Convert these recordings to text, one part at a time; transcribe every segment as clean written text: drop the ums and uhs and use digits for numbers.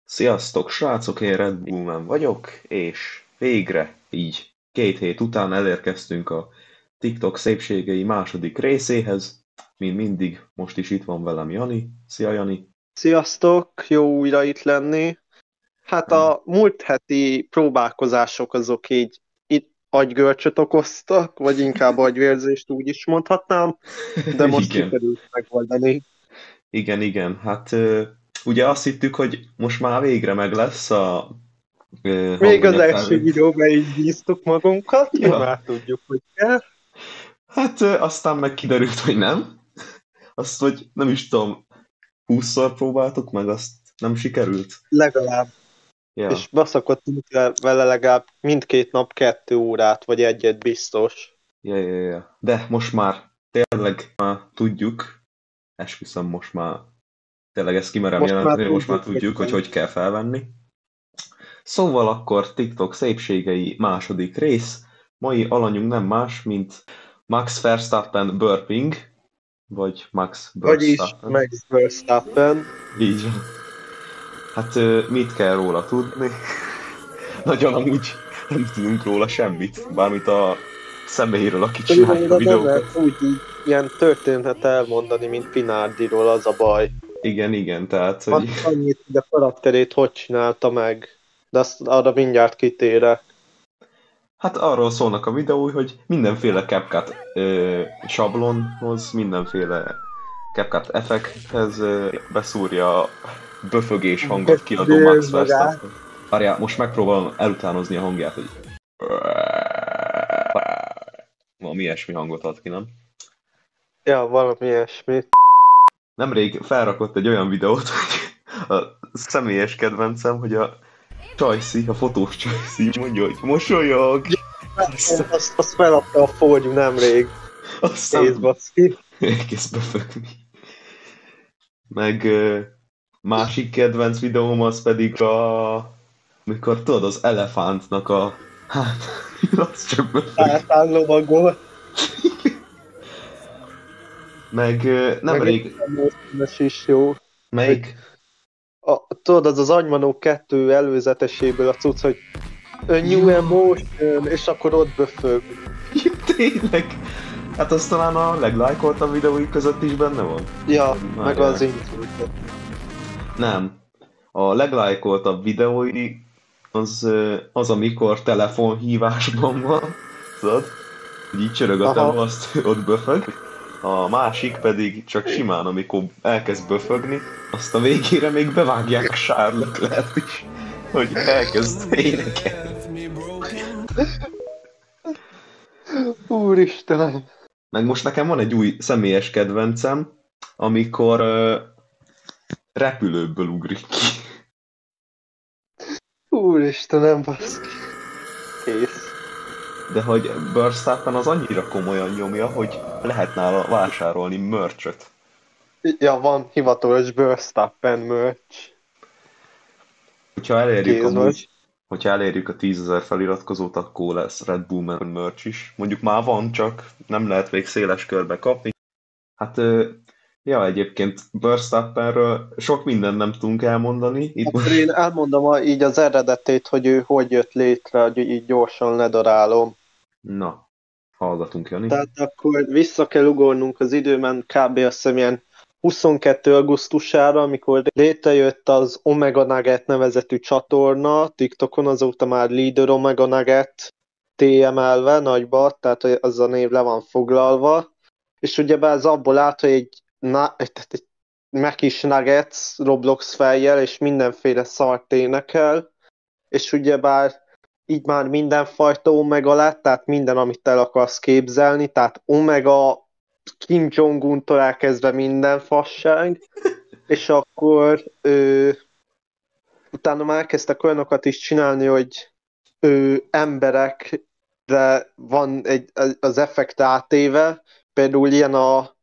Sziasztok, srácok, én Red Bull Man vagyok, és végre, így 2 hét után elérkeztünk a TikTok szépségei második részéhez. Mint mindig, most is itt van velem Jani. Szia, Jani! Sziasztok, jó újra itt lenni. Hát a múlt heti próbálkozások azok így itt agygörcsöt okoztak, vagy inkább agyvérzést úgy is mondhatnám, de most Igen. sikerült megoldani. Igen, hát ugye azt hittük, hogy most már végre meg lesz a Még az első videóban így bíztuk magunkat, hogy már tudjuk, hogy kell. Hát aztán meg kiderült, hogy nem. Azt, hogy nem is tudom, 20-szor próbáltuk meg, azt nem sikerült. Legalább. Ja. És baszakodtunk vele legalább mindkét nap 2 órát, vagy egyet biztos. Ja. De most már tényleg már tudjuk, esküszöm, most már tényleg ezt kimerem jelenteni, most már tudjuk, hogy kell felvenni. Szóval akkor TikTok szépségei második rész. Mai alanyunk nem más, mint Max Verstappen burping, vagy Max Verstappen. Vagyis Max Verstappen. Így van. Hát mit kell róla tudni? Nagyon amúgy nem tudunk róla semmit, bármit a személyről, aki csinálja a videókat. Úgy ilyen történetet elmondani, mint Pinardiról, az a baj. Igen, tehát... Hogy... Annyit, hogy a karakterét hogy csinálta meg, de azt arra mindjárt kitérek. Hát arról szólnak a videói, hogy mindenféle CapCut sablonhoz, mindenféle CapCut effekthez beszúrja a böfögés hangot kiadó Max Verstappen. Várjál, most megpróbálom elutánozni a hangját, hogy... Valami ilyesmi hangot ad ki, nem? Ja, valami ilyesmi. Nemrég felrakott egy olyan videót, hogy a személyes kedvencem, hogy a Csajci, a fotós Csajci mondja, hogy mosolyog. Azt feladta a forgyú nemrég. Aztán elkezd befögni. Meg másik kedvenc videóm az pedig mikor tudod, az elefántnak a... Hát, az csak befög. Hátán lovagol. Meg nemrég... is jó. Melyik? Tudod, az Agymanó 2 előzeteséből a cucc, hogy a new emotion, és akkor ott böfög. Tényleg? Hát az talán a leglájkoltabb videóik között is benne van? Ja, meg az intro. Nem. A leglájkoltabb videói az amikor telefonhívásban van, tudod? Hogy így csörög a telefon, azt ott böfög. A másik pedig csak simán, amikor elkezd böfögni, azt a végére még bevágják a Charles Leclerc is, hogy elkezd énekelni. Úristenem! Meg most nekem van egy új személyes kedvencem, amikor repülőből ugrik ki. Úristenem, baszki. Kész. De hogy Verstappen az annyira komolyan nyomja, hogy lehet nála vásárolni merch-öt. Ja, van hivatalos Verstappen merch. Hogyha elérjük a 10.000 feliratkozót, akkor lesz Red Bull Man merch is. Mondjuk már van, csak nem lehet még széles körbe kapni. Hát, ja, egyébként Verstappenről sok mindent nem tudunk elmondani. Itt most... Én elmondom így az eredetét, hogy ő hogy jött létre, hogy így gyorsan ledarálom. Na, hallgatunk, Jani. Tehát akkor vissza kell ugornunk az időben, kb. Azt hiszem ilyen 22. augusztusára, amikor létrejött az Omega Nugget nevezetű csatorna TikTokon, azóta már Leader Omega Nugget TM-elve nagyba, tehát az a név le van foglalva, és ugyebár ez abból állt, hogy egy Mac-is Nuggets Roblox fejjel, és mindenféle szart énekel, és ugyebár így már mindenfajta Omega lett, tehát minden, amit el akarsz képzelni, tehát Omega, Kim Jong-untól elkezdve minden fasság, és akkor utána már elkezdtek olyanokat is csinálni, hogy emberekre van az effekt átéve, például ilyen a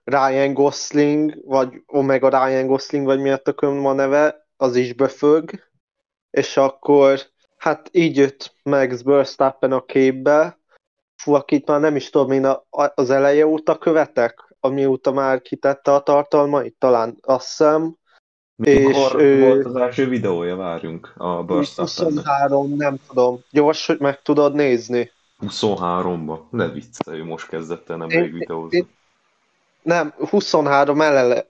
Ryan Gosling, vagy Omega Ryan Gosling, vagy mi a tökön van neve, az is befög, és akkor hát így jött Max Verstappen a képbe. Fú, akit már nem is tudom, én az eleje óta követek, amióta már kitette a tartalmait, talán azt hiszem, és Mikor volt az első videója, várjunk, a Verstappennek? 23, nem tudom, gyors, hogy meg tudod nézni. 23-ba. Ne viccelj, most kezdett el nemrég Én, videózni. én, nem, 23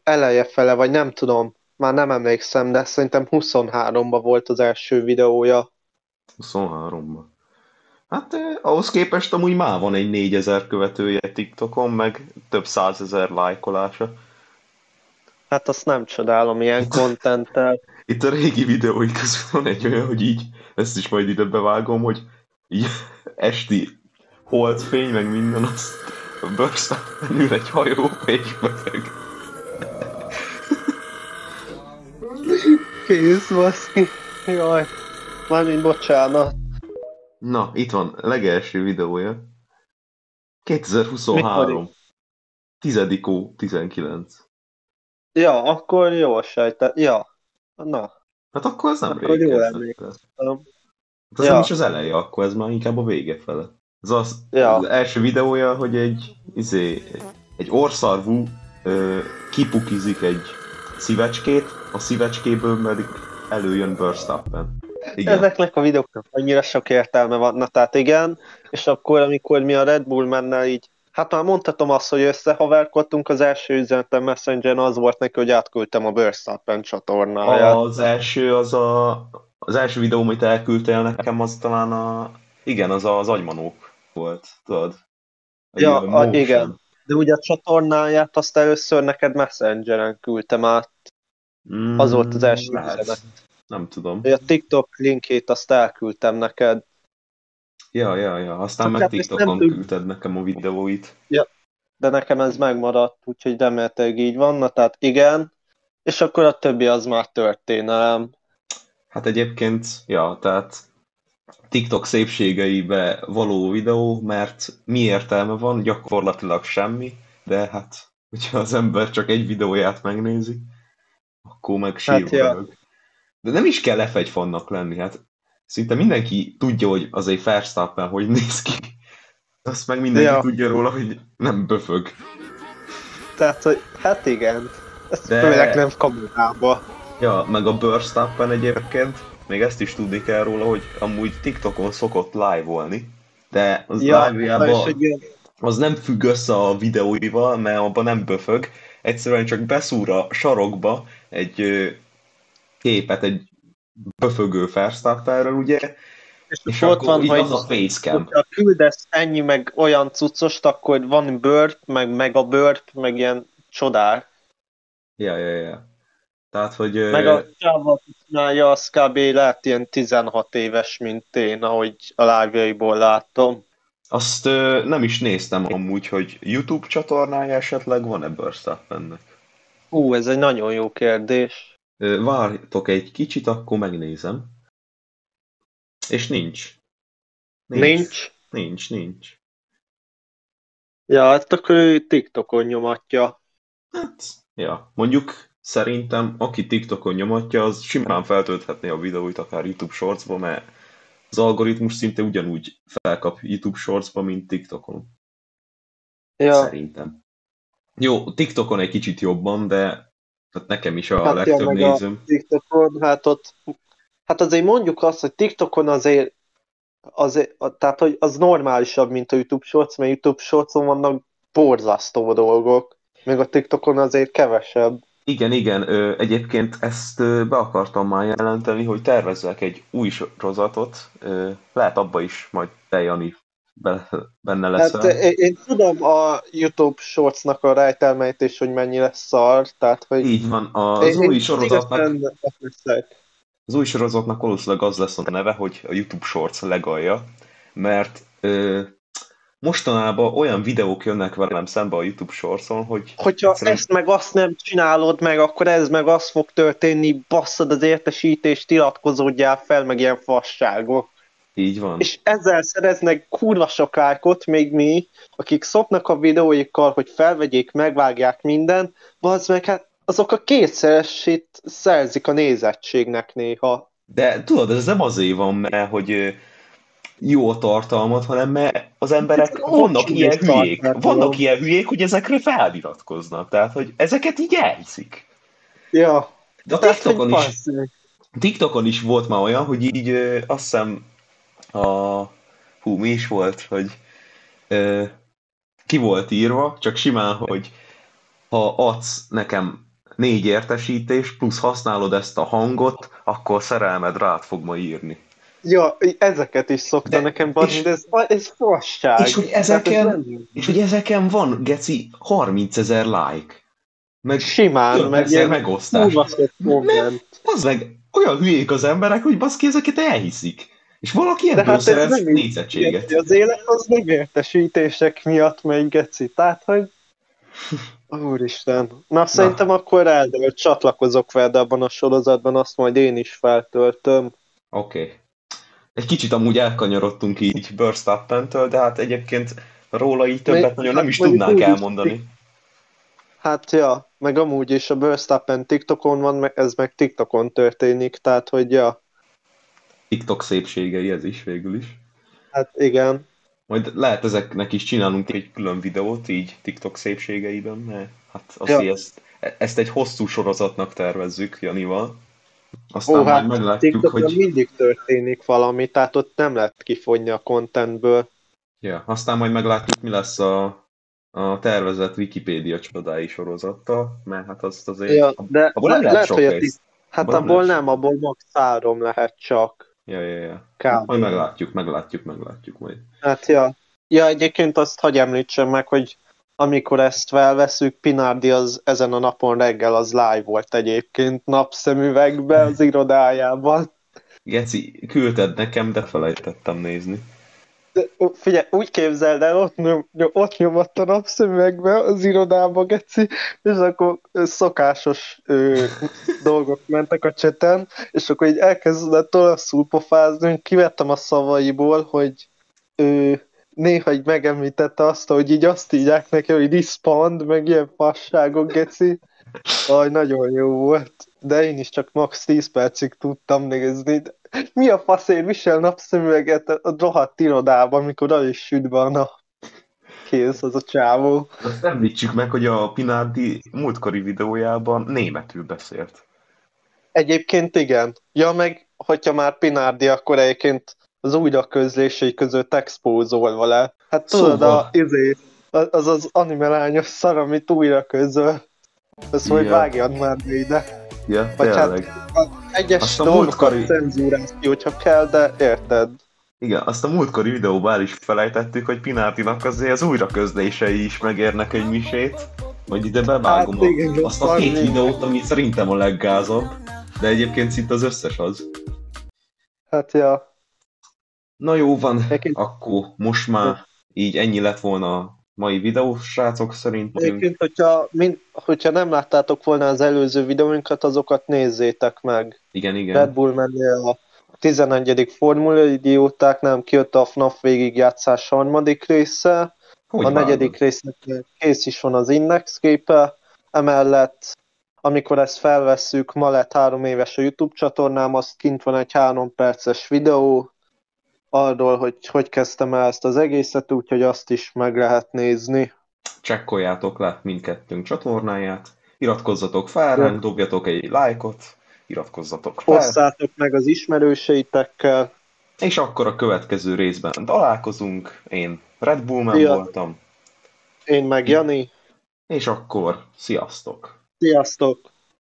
eleje fele, vagy nem tudom, már nem emlékszem, de szerintem 23-ba volt az első videója. 23-ba. Hát ahhoz képest amúgy már van egy 4000 követője TikTokon, meg több százezer lájkolása. Hát azt nem csodálom ilyen kontenttel. Itt a régi videóik közül van egy olyan, hogy így, ezt is majd ide bevágom, hogy így esti holdfény, meg minden, azt Verstappen ül egy hajó, és befeg. Kész, baszki. Jaj, mármint bocsánat. Na, itt van a legelső videója. 2023. 10-19. Ja, akkor jól sejtem. Ja, na, Hát akkor ez nem akkor rég jól kezdett el. emlékszem. Hát ez nem Ja, is az eleje, akkor ez már inkább a vége fele. Ez az ja. első videója, hogy egy orszarvú kipukizik egy szívecskét, a szívecskéből pedig előjön Verstappen. Igen. Ezeknek a videóknak annyira sok értelme van, na tehát igen, és akkor, amikor mi a Red Bull mennel így, hát már mondhatom azt, hogy összehaverkodtunk, az első üzenetem Messengeren az volt neki, hogy átküldtem a Verstappen csatornáját. Az első videó, amit elküldtél nekem, az talán igen, az agymanók volt, tudod? Igen, de ugye a csatornáját azt először neked Messengeren küldtem át, az volt az első üzenet. Nem tudom. A TikTok linkjét azt elküldtem neked. Ja. Aztán meg TikTokon küldted nekem a videóit. Ja, de nekem ez megmaradt, úgyhogy remélhetőleg így van, na tehát igen. És akkor a többi az már történelem. Hát egyébként, ja, tehát TikTok szépségeibe való videó, mert mi értelme van? Gyakorlatilag semmi, de hát, hogyha az ember csak egy videóját megnézi, akkor meg sírva rög. De nem is kell F1 fannak lenni, hát szinte mindenki tudja, hogy azért Verstappen hogy néz ki. Azt meg mindenki tudja róla, hogy nem böfög. Tehát, hogy hát igen, ezt főleg nem kamerába. Ja, meg a Verstappen egyébként, még ezt is tudni kell róla, hogy amúgy TikTokon szokott live-olni, de az live-jában az nem függ össze a videóival, mert abban nem böfög, egyszerűen csak beszúr a sarokba egy képet egy böfögő Verstappenről, ugye, és ott akkor van, így hogy az a facecam. Ha küldesz ennyi meg olyan cuccost, akkor van burp, meg mega burp, meg ilyen csodák. Ja. Tehát, hogy... Meg a csávval csinálja, az kb. Lehet ilyen 16 éves, mint én, ahogy a live-jaiból láttam. Azt nem is néztem amúgy, hogy YouTube csatornája esetleg van-e Verstappennek? Ez egy nagyon jó kérdés. Vártok egy kicsit, akkor megnézem. És nincs. Nincs. Ja, hát akkor ő TikTokon nyomatja. Hát, ja. Mondjuk szerintem, aki TikTokon nyomatja, az simán feltölthetné a videóit akár YouTube Shortsba, mert az algoritmus szinte ugyanúgy felkap YouTube Shortsba, mint TikTokon. Ja. Szerintem. Jó, TikTokon egy kicsit jobban, de hát nekem is a legtöbb nézőm. TikTokon, hát azért mondjuk azt, hogy TikTokon azért tehát, hogy az normálisabb, mint a YouTube Shorts, mert YouTube Shortson vannak borzasztó dolgok, még a TikTokon azért kevesebb. Igen, egyébként ezt be akartam már jelenteni, hogy tervezzek egy új sorozatot, lehet abba is majd te, Jani, benne leszel. Hát én tudom a YouTube Shortsnak a rejtelmejtés, hogy mennyire szar, tehát hogy... Így van, az új sorozatnak valószínűleg az lesz a neve, hogy a YouTube Shorts legalja, mert mostanában olyan videók jönnek velem szembe a YouTube Shortson, hogy... Hogyha ezt meg azt nem csinálod meg, akkor ez meg az fog történni, basszad az értesítést, iratkozódjál fel, meg ilyen fasságok. Így van. És ezzel szereznek kurva sok lájkot, még mi, akik szopnak a videóikkal, hogy felvegyék, megvágják minden, az meg hát azok a kétszeresét szerzik a nézettségnek néha. De tudod, ez nem azért van, mert hogy jó a tartalmat, hanem mert az emberek vannak ilyen hülyék. Vannak ilyen hülyék, hogy ezekre feliratkoznak. Tehát, hogy ezeket így elhiszik. Ja. De a TikTokon is volt már olyan, hogy így azt hiszem mi is volt, hogy ki volt írva, csak simán, hogy ha adsz nekem 4 értesítést, plusz használod ezt a hangot, akkor szerelmed rád fog ma írni. Ja, ezeket is szokta nekem badni, de ez fasság. És hogy ezeken van, geci, 30 000 like. Meg simán, meg ilyen megosztás. Az meg olyan hülyék az emberek, hogy baszki, ezeket elhiszik. És valaki ebből szerez nézettséget. Az élet az nem értesítések miatt megy, geci. Tehát, hogy úristen. Na, szerintem akkor eldől, csatlakozok veled abban a sorozatban, azt majd én is feltöltöm. Oké. Egy kicsit amúgy elkanyarodtunk így Verstappentől, de hát egyébként róla így többet nagyon nem is tudnánk elmondani. Hát ja, meg amúgy is a Verstappen TikTokon van, ez meg TikTokon történik, tehát hogy ja. TikTok szépségei ez is végül is. Hát igen. Majd lehet ezeknek is csinálunk egy külön videót így TikTok szépségeiben, mert hát azt ezt egy hosszú sorozatnak tervezzük Janival. Aztán majd meglátjuk, TikTokon hogy mindig történik valami, tehát ott nem lehet kifogyni a contentből. Ja, aztán majd meglátjuk, mi lesz a tervezett Wikipédia csodái sorozattal, mert hát azt azért... Ja, de abból nem lehet sok rész. Hát abból nem, abból max 3 lehet csak. Ja. Hát majd meglátjuk majd. Hát ja. Ja, egyébként azt hadd említsem meg, hogy amikor ezt felveszünk, Pinardi az ezen a napon reggel az live volt egyébként napszemüvegbe az irodájában. Geci, küldted nekem, de felejtettem nézni. De, figyelj, úgy képzeld el, ott nyomott a napszemüvegbe az irodába, geci, és akkor szokásos dolgok mentek a cseten, és akkor így elkezdett olaszul pofázni, hogy kivettem a szavaiból, hogy néha így megemlítette azt, hogy így azt írják neki, hogy respond, meg ilyen fasságok, geci. Nagyon jó volt, de én is csak max 10 percig tudtam nézni. Mi a faszért visel napszemüveget a rohadt irodában, amikor az is süt be a nap? Kész az a csávó. Azt említsük meg, hogy a Pinardi múltkori videójában németül beszélt. Egyébként igen. Ja, meg, hogyha már Pinardi, akkor egyébként az újraközlései között expózolva le. Hát tudod, az animelányos szar, amit újra közöl. Ezt majd vágjad már ide. Ja, vagy tényleg. Hát egyes dolgokat cenzúrázni, hogyha kell, de érted. Igen, azt a múltkori videóban el is felejtettük, hogy Pinardinak azért az újraközlései is megérnek egy misét. Majd ide bevágom azt a 2 videót, ami szerintem a leggázabb. De egyébként szinte az összes az. Hát ja. Na jó van, akkor most már így ennyi lett volna a mai videó, srácok szerint. Egyébként, hogyha nem láttátok volna az előző videóinkat, azokat nézzétek meg. Igen. Red Bull mennél a 11. Formula Idióták, nem kijött a FNAF végigjátszás 3. része. A 4. résznek kész is van az Indexképe. Emellett, amikor ezt felvesszük, ma lett 3 éves a YouTube csatornám, azt kint van egy 3 perces videó arról, hogy kezdtem el ezt az egészet, úgyhogy azt is meg lehet nézni. Csekkoljátok le mindkettőnk csatornáját, iratkozzatok fel ránk, dobjatok egy lájkot, iratkozzatok fel. Osszátok meg az ismerőseitekkel. És akkor a következő részben találkozunk. Én Red Bullman voltam. Én meg Jani. És akkor sziasztok! Sziasztok!